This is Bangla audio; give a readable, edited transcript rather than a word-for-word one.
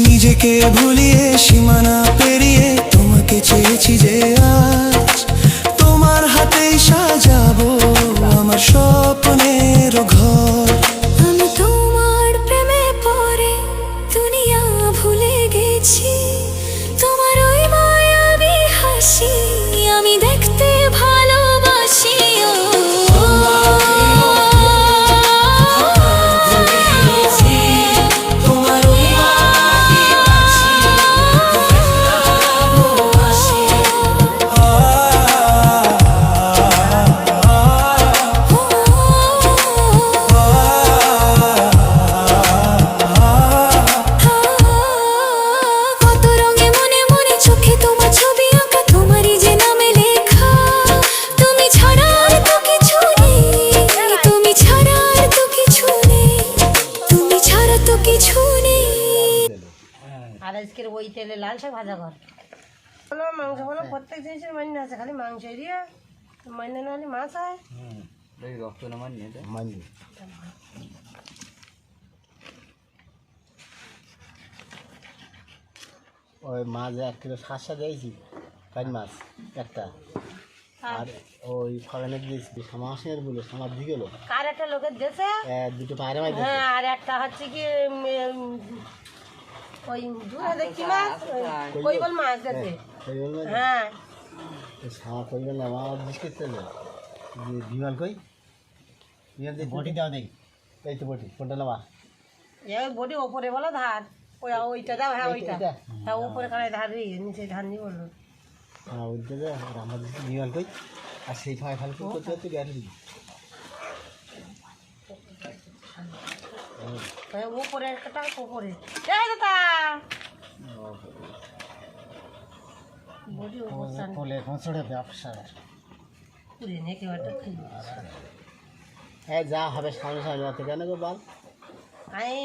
নিজেকে ভুলিয়ে সীমানা পেরিয়ে তোমাকে চেয়েছি যে আজ তোমার হাতেই সাজাবো আমার স্বপ্নের ঘর। আমি তোমার প্রেমে পড়ে দুনিয়া ভুলে গেছি, তোমার ওই মায়াবী হাসি আমি দেখতে ভালোবাসি। আর আজকের ওই তেলে লাল শাক ভাজা কর বলো, মাংস বলো, প্রত্যেক জিনিসের মান্য আছে, খালি মাংস এরিয়া মান্য না হলে মাছ হয়। রক্ত না মান্য মান্য ওই মাছ 1 কিলো 700 দিয়েছি, কাজ মাছ একটা, আর ওই ফাগানে দিয়েছি সামাসের বলে সামার দিয়ে গেলো কার একটা লোকের দেশে দুটো পায়রা মাছ। হ্যাঁ, আর একটা হচ্ছে কি ওই দূরে দেখি মাছ, কৈবল মাছ দেশে। হ্যাঁ, সামা করবেন না আমার বিস্কিট তেলে বিমাল কই বটি দাও দেখি, এই তো বটি কোনটা নেওয়া ওই বডি ওপরে বলো ধার, ওই ওইটা দাও। হ্যাঁ, ওইটা হ্যাঁ, উপরে কারাই ধার দিই, নিচে ধার নিই বললো। হ্যাঁ ওইটা দে, আর আমার বিমাল কই, আর সেই ফাঁকা খালি করতে করতে গ্যাস দিবি উপরে একটা উপরে দাদা বডি বলে কোঁচড়ে ব্যবসা পুরে নিয়ে কেউ একটা হ্যাঁ যা হবে সামনে সামনে কেন গো বল। আমি